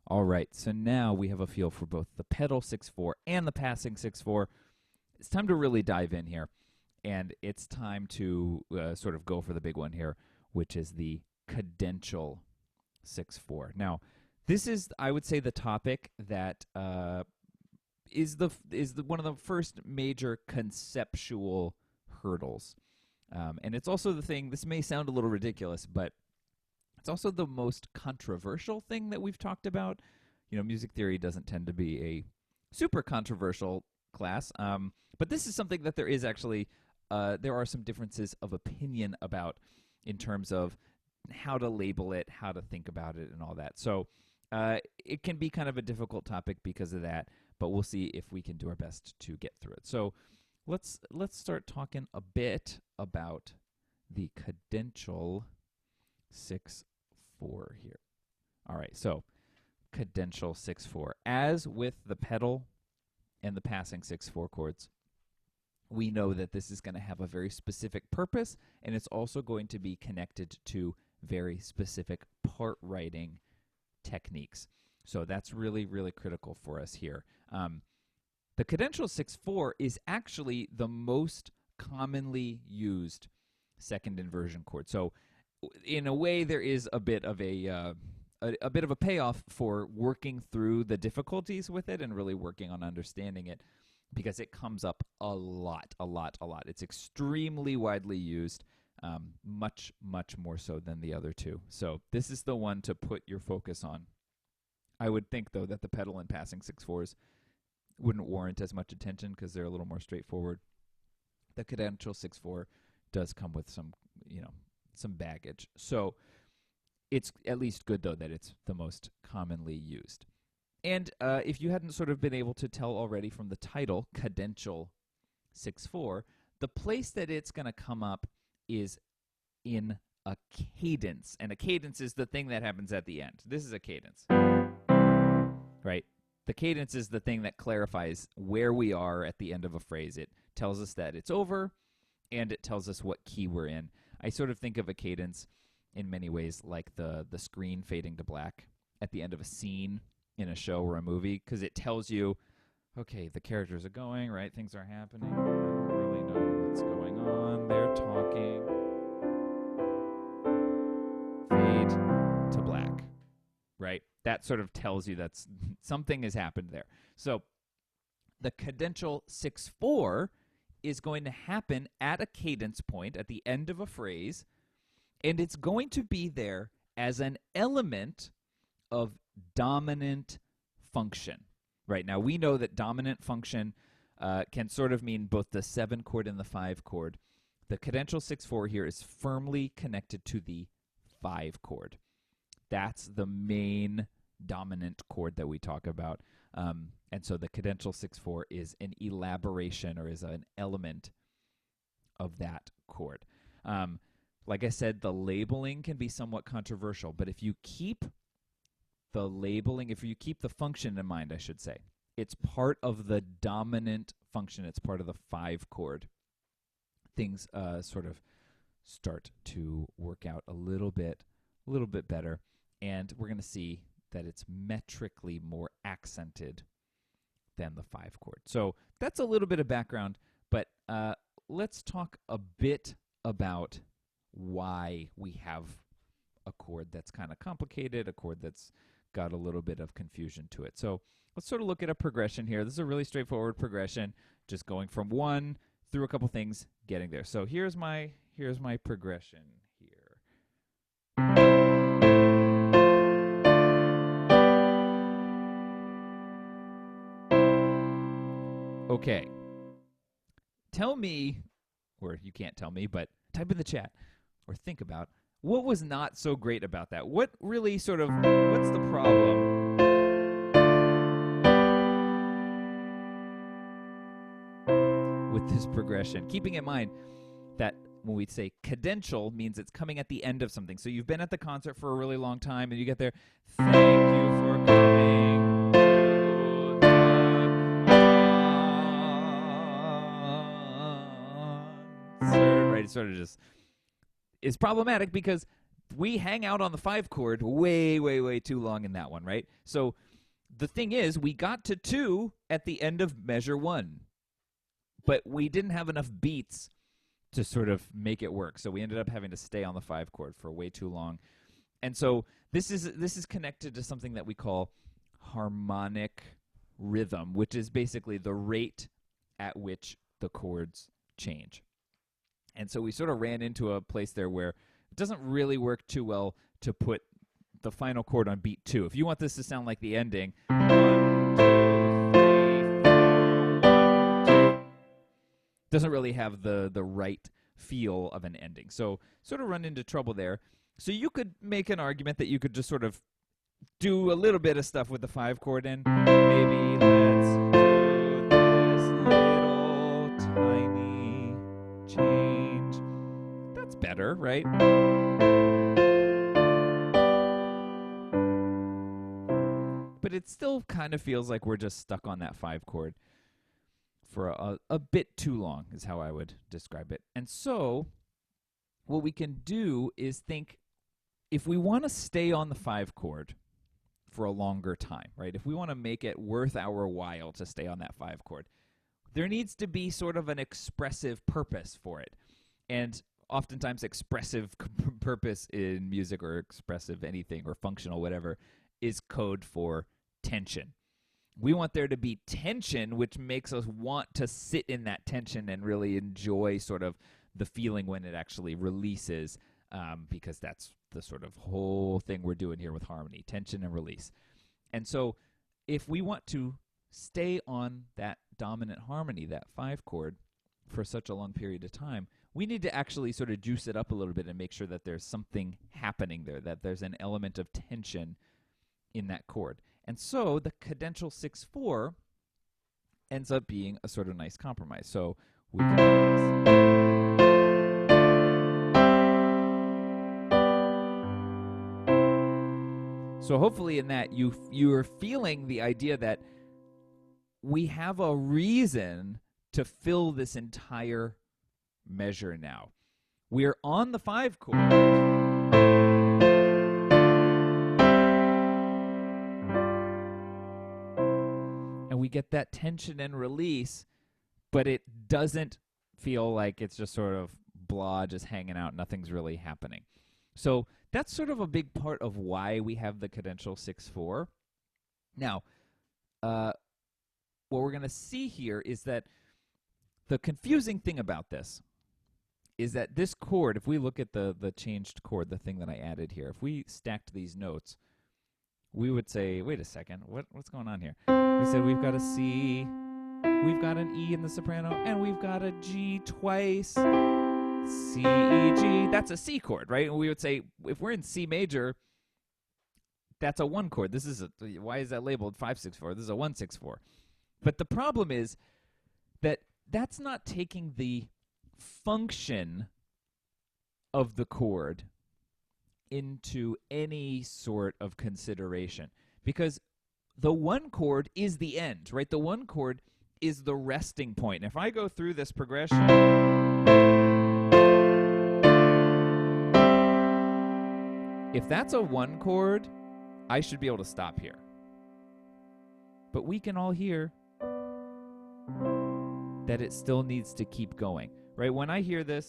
All right, so now we have a feel for both the pedal 6/4 and the passing 6/4. It's time to really dive in here, and it's time to sort of go for the big one here, which is the cadential 6/4. Now, this is, I would say, the topic that is one of the first major conceptual hurdles, and it's also the thing. This may sound a little ridiculous, but it's also the most controversial thing that we've talked about. You know, music theory doesn't tend to be a super controversial class, but this is something that there is actually there are some differences of opinion about in terms of how to label it, how to think about it, and all that. So it can be kind of a difficult topic because of that, but we'll see if we can do our best to get through it. So let's start talking a bit about the cadential 6/4 here. All right, so cadential 6/4. As with the pedal and the passing 6/4 chords, we know that this is going to have a very specific purpose, and it's also going to be connected to very specific part writing techniques. So that's really, really critical for us here. The cadential 6/4 is actually the most commonly used second inversion chord. So in a way, there is a bit of a bit of a payoff for working through the difficulties with it and really working on understanding it, because it comes up a lot. It's extremely widely used, much more so than the other two. So this is the one to put your focus on. I would think, though, that the pedal and passing 6/4s wouldn't warrant as much attention because they're a little more straightforward. The cadential 6/4 does come with some baggage. So it's at least good, though, that it's the most commonly used. And if you hadn't sort of been able to tell already from the title, cadential 6/4, the place that it's going to come up is in a cadence. And a cadence is the thing that happens at the end. This is a cadence, right? The cadence is the thing that clarifies where we are at the end of a phrase. It tells us that it's over, and it tells us what key we're in. I sort of think of a cadence in many ways like the screen fading to black at the end of a scene in a show or a movie, because it tells you, okay, the characters are going, right? Things are happening. I don't really know what's going on. They're talking. Fade to black, right? That sort of tells you that something has happened there. So the cadential 6/4 is going to happen at a cadence point at the end of a phrase, and it's going to be there as an element of dominant function. Right now, we know that dominant function can sort of mean both the 7 chord and the 5 chord. The cadential 6/4 here is firmly connected to the 5 chord. That's the main dominant chord that we talk about. And so the cadential 6/4 is an elaboration or is an element of that chord. Like I said, the labeling can be somewhat controversial, but if you keep the labeling, if you keep the function in mind, I should say, it's part of the dominant function. It's part of the 5 chord. Things sort of start to work out a little bit better, and we're going to see that it's metrically more accented than the 5 chord. So that's a little bit of background, but let's talk a bit about why we have a chord that's kind of complicated, a chord that's got a little bit of confusion to it. So let's sort of look at a progression here. This is a really straightforward progression, just going from 1 through a couple things, getting there. So here's my progression here. Okay. Tell me, or you can't tell me, but type in the chat or think about what was not so great about that. What really sort of, what's the problem with this progression? Keeping in mind that when we say cadential means it's coming at the end of something. So you've been at the concert for a really long time and you get there, thank you for coming to the concert, right? It sort of just is problematic because we hang out on the 5 chord way, way, way too long in that one, right? So the thing is, we got to 2 at the end of measure 1, but we didn't have enough beats to sort of make it work. So we ended up having to stay on the 5 chord for way too long. And so this is connected to something that we call harmonic rhythm, which is basically the rate at which the chords change. And so we sort of ran into a place there where it doesn't really work too well to put the final chord on beat 2. If you want this to sound like the ending, 1, 2, 3, 4, 1, 2, doesn't really have the right feel of an ending. So sort of run into trouble there. So you could make an argument that you could just sort of do a little bit of stuff with the 5 chord and maybe let's do this little tiny change. That's better, right? But it still kind of feels like we're just stuck on that 5 chord for a bit too long, is how I would describe it. And so what we can do is think, if we want to stay on the 5 chord for a longer time, right? If we want to make it worth our while to stay on that 5 chord, there needs to be sort of an expressive purpose for it. And oftentimes expressive purpose in music, or expressive anything, or functional whatever, is code for tension. We want there to be tension, which makes us want to sit in that tension and really enjoy sort of the feeling when it actually releases, because that's the sort of whole thing we're doing here with harmony, tension and release. And so if we want to stay on that dominant harmony, that 5 chord, for such a long period of time, we need to actually sort of juice it up a little bit and make sure that there's something happening there, that there's an element of tension in that chord. And so the cadential 6/4 ends up being a sort of nice compromise. So we can do this. So hopefully in that you are feeling the idea that we have a reason to fill this entire measure now. We're on the 5 chord, and we get that tension and release, but it doesn't feel like it's just sort of blah, just hanging out, nothing's really happening. So that's sort of a big part of why we have the cadential 6/4. Now, what we're going to see here is that the confusing thing about this is that this chord, if we look at the changed chord, the thing that I added here, if we stacked these notes, we would say, wait a second, what's going on here? We said we've got a C, we've got an E in the soprano, and we've got a G twice. C, E, G, that's a C chord, right? And we would say, if we're in C major, that's a 1 chord. This is why is that labeled 5/6/4? This is a 1/6/4. But the problem is that that's not taking the function of the chord into any sort of consideration, because the 1 chord is the end, right? The 1 chord is the resting point. And if I go through this progression, if that's a 1 chord, I should be able to stop here. But we can all hear that it still needs to keep going, right? When I hear this,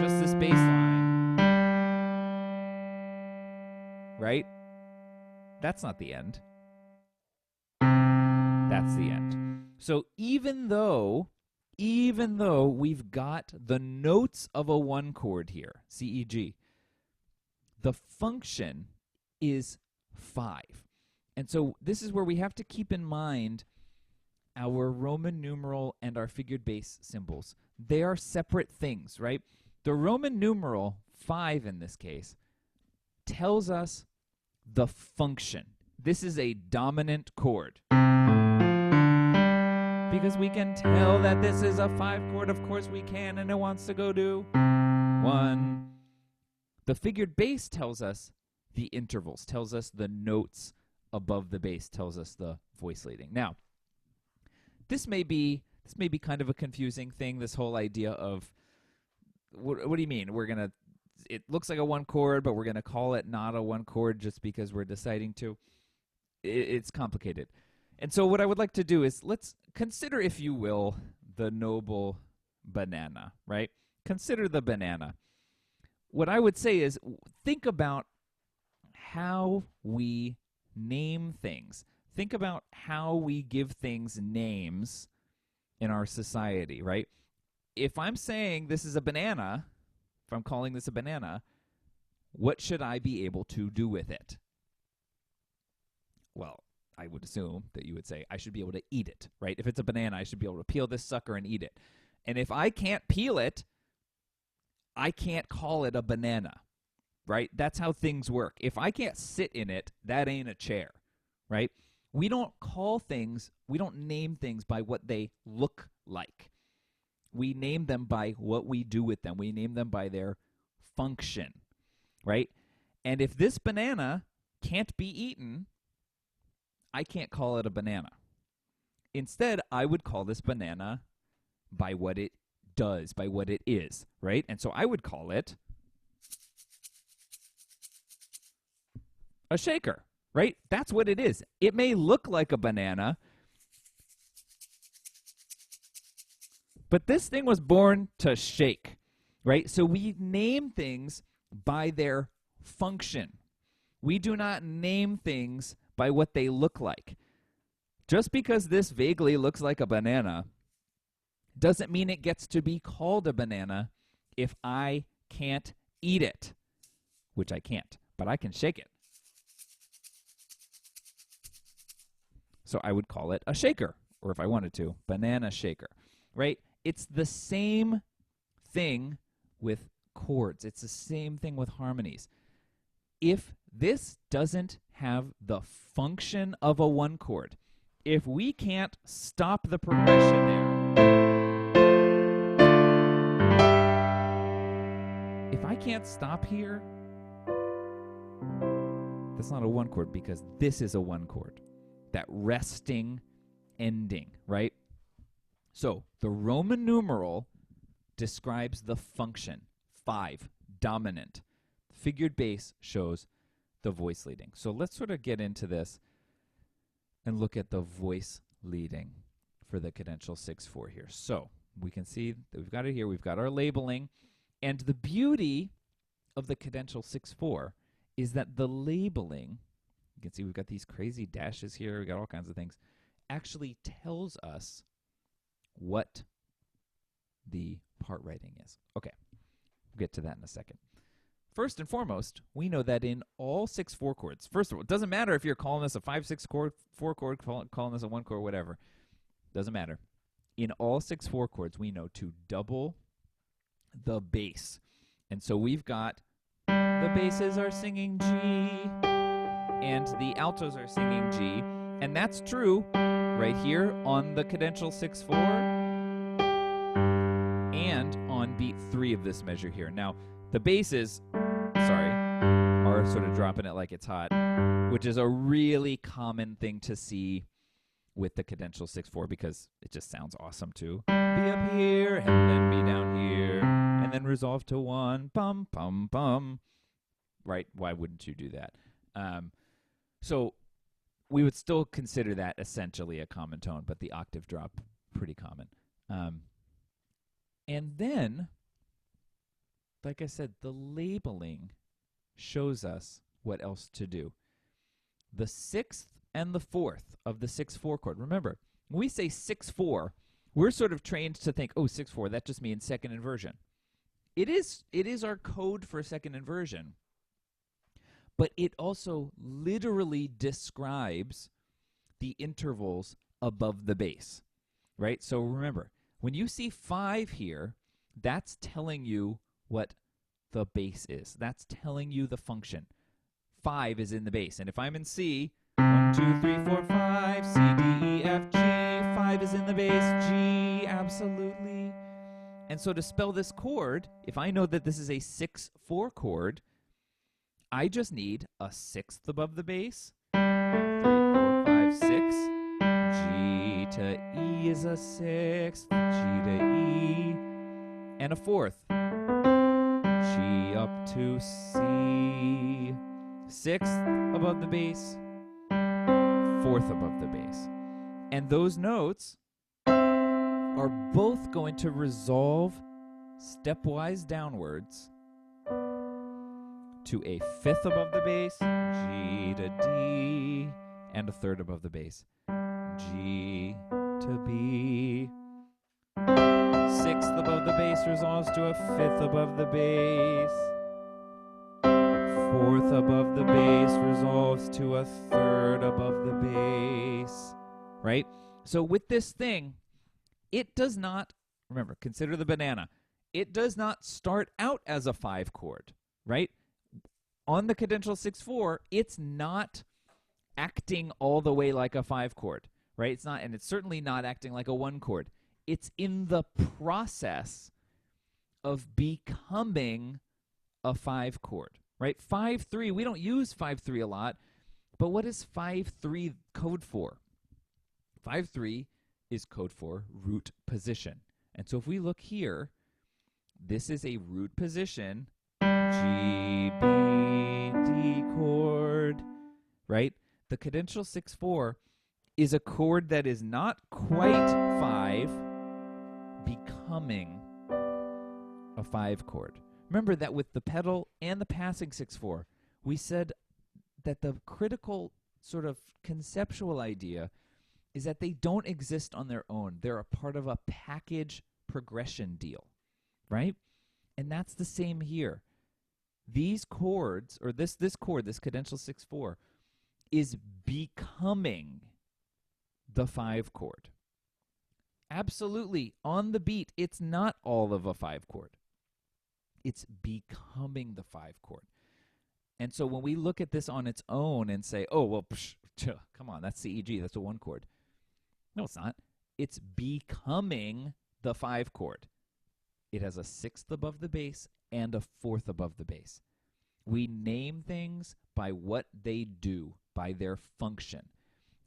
just this bass line, right? That's not the end. That's the end. So even though we've got the notes of a 1 chord here, C, E, G, the function is 5. And so this is where we have to keep in mind our Roman numeral and our figured bass symbols. They are separate things, right? The Roman numeral, 5 in this case, tells us the function. This is a dominant chord. Because we can tell that this is a 5 chord, of course we can, and it wants to go to 1. The figured bass tells us the intervals, tells us the notes above the bass, tells us the voice leading. Now, this may be kind of a confusing thing, this whole idea of, what do you mean? it looks like a one chord, but we're going to call it not a one chord just because we're deciding to. It's complicated. And so what I would like to do is let's consider, if you will, the noble banana, right? Consider the banana. What I would say is think about how we name things. Think about how we give things names in our society, right? If I'm saying this is a banana, if I'm calling this a banana, what should I be able to do with it? Well, I would assume that you would say I should be able to eat it, right? If it's a banana, I should be able to peel this sucker and eat it. And if I can't peel it, I can't call it a banana, right? That's how things work. If I can't sit in it, that ain't a chair, right? We don't call things, we don't name things by what they look like. We name them by what we do with them. We name them by their function, right? And if this banana can't be eaten, I can't call it a banana. Instead, I would call this banana by what it does, by what it is, right? And so I would call it a shaker, right? That's what it is. It may look like a banana, but this thing was born to shake, right? So we name things by their function. We do not name things by what they look like. Just because this vaguely looks like a banana doesn't mean it gets to be called a banana if I can't eat it, which I can't, but I can shake it. So I would call it a shaker, or if I wanted to, banana shaker, right? It's the same thing with chords. It's the same thing with harmonies. If this doesn't have the function of a one chord, if we can't stop the progression there, if I can't stop here, that's not a one chord because this is a one chord. That resting ending, right? So the Roman numeral describes the function. 5, dominant. Figured bass shows the voice leading. So let's sort of get into this and look at the voice leading for the cadential 6/4 here. So we can see that we've got it here. We've got our labeling. And the beauty of the cadential 6/4 is that the labeling, you can see we've got these crazy dashes here, we've got all kinds of things, actually tells us what the part writing is. Okay, we'll get to that in a second. First and foremost, we know that in all 6/4 chords, first of all, it doesn't matter if you're calling this a 5/6 chord, 4 chord, calling this a 1 chord, whatever. Doesn't matter. In all 6/4 chords, we know to double the bass. And so we've got the basses are singing G and the altos are singing G. And that's true right here on the cadential 6/4 and on beat 3 of this measure here. Now, the basses, are sort of dropping it like it's hot, which is a really common thing to see with the cadential 6/4 because it just sounds awesome to be up here and then be down here and then resolve to 1, bum, bum, bum. Right? Why wouldn't you do that? So we would still consider that essentially a common tone, but the octave drop, pretty common. And then, like I said, the labeling shows us what else to do. The 6th and the 4th of the 6/4 chord. Remember, when we say 6/4, we're sort of trained to think, oh, 6/4, that just means second inversion. It is our code for second inversion, but it also literally describes the intervals above the bass, right? So remember, when you see 5 here, that's telling you what the bass is. That's telling you the function. 5 is in the bass. And if I'm in C, 1, 2, 3, 4, 5, C, D, E, F, G, 5 is in the bass, G, absolutely. And so to spell this chord, if I know that this is a 6/4 chord, I just need a 6th above the bass, 3, 4, 5, 6, G to E is a 6th, G to E, and a 4th, G G up to C, sixth above the bass, fourth above the bass. And those notes are both going to resolve stepwise downwards to a fifth above the bass, G to D, and a third above the bass, G to B. Sixth above the bass resolves to a fifth above the bass. Fourth above the bass resolves to a third above the bass. Right? So with this thing, it does not, remember, consider the banana. It does not start out as a 5 chord, right? On the cadential 6/4, it's not acting all the way like a 5 chord, right? It's not, and it's certainly not acting like a 1 chord. It's in the process of becoming a 5 chord, right? 5/3, we don't use 5/3 a lot, but what is 5/3 code for? 5/3 is code for root position. And so if we look here, this is a root position, G, B, D chord, right? The cadential 6/4 is a chord that is not quite 5, becoming a 5 chord. Remember that with the pedal and the passing 6/4, we said that the critical sort of conceptual idea is that they don't exist on their own. They're a part of a package progression deal, right? And that's the same here. These chords, or this chord, this cadential 6/4, is becoming the 5 chord. Absolutely, on the beat, it's not all of a 5 chord. It's becoming the 5 chord. And so when we look at this on its own and say, oh, well, come on, that's C, E, G, that's a 1 chord. No, it's not. It's becoming the 5 chord. It has a 6th above the bass and a 4th above the bass. We name things by what they do, by their function.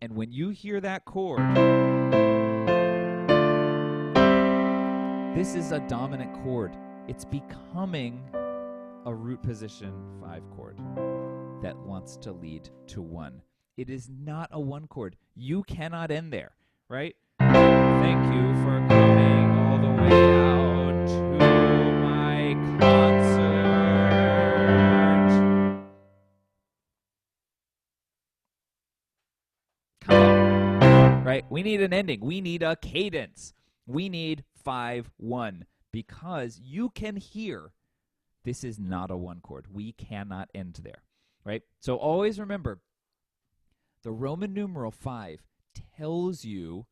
And when you hear that chord, this is a dominant chord. It's becoming a root position 5 chord that wants to lead to 1. It is not a 1 chord. You cannot end there, right? Thank you for coming all the way out to my concert. Come on, right? We need an ending. We need a cadence. We need 5/1 because you can hear this is not a 1 chord. We cannot end there, right? So always remember, the Roman numeral 5 tells you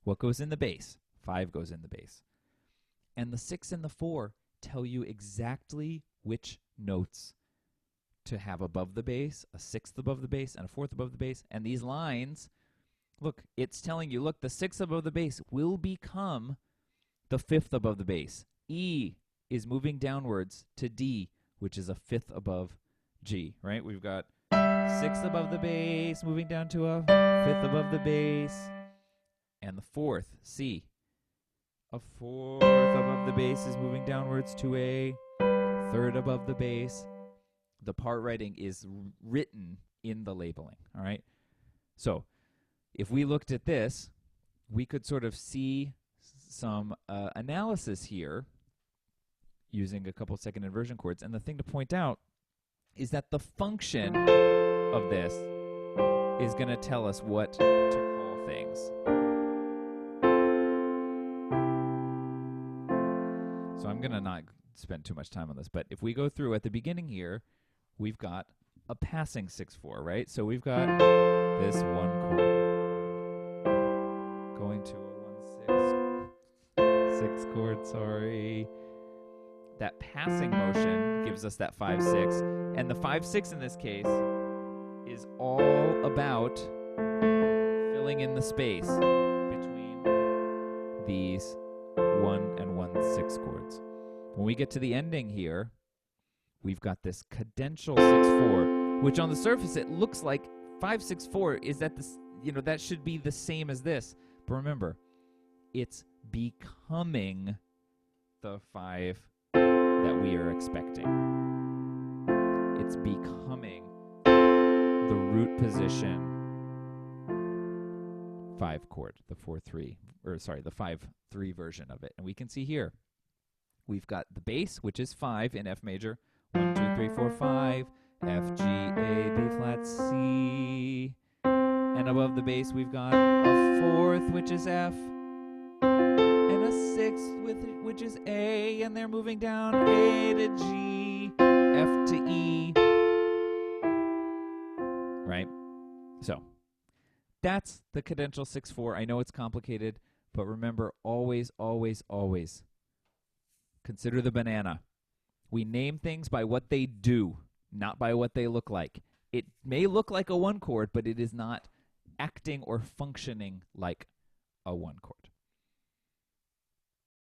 what goes in the bass. 5 goes in the bass. And the 6 and the 4 tell you exactly which notes to have above the bass, a 6th above the bass, and a 4th above the bass. And these lines, look, it's telling you, look, the 6th above the bass will become the 5th above the bass. E is moving downwards to D, which is a 5th above G, right? We've got 6th above the bass, moving down to a 5th above the bass, and the 4th, C. A 4th above the bass is moving downwards to a 3rd above the bass. The part writing is written in the labeling, all right? So if we looked at this, we could sort of see some analysis here using a couple second inversion chords. And the thing to point out is that the function of this is going to tell us what to call things. So I'm going to not spend too much time on this, but if we go through at the beginning here, we've got a passing 6/4, right? So we've got this 1 chord going to a 1/6 chord, sorry. That passing motion gives us that 5/6, and the 5/6 in this case is all about filling in the space between these 1 and 1/6 chords. When we get to the ending here, we've got this cadential 6/4, which on the surface it looks like 5/6/4 is that this, that should be the same as this. But remember, it's becoming the 5 that we are expecting. It's becoming the root position 5 chord, the 4-3, or sorry, the 5-3 version of it. And we can see here, we've got the bass, which is 5 in F major. 1, 2, 3, 4, 5. F, G, A, B flat, C. And above the bass, we've got a 4th, which is F, and a 6th, which is A, and they're moving down A to G, F to E. Right? So, that's the cadential 6-4. I know it's complicated, but remember, always, always, always consider the banana. We name things by what they do, not by what they look like. It may look like a 1 chord, but it is not acting or functioning like a 1 chord.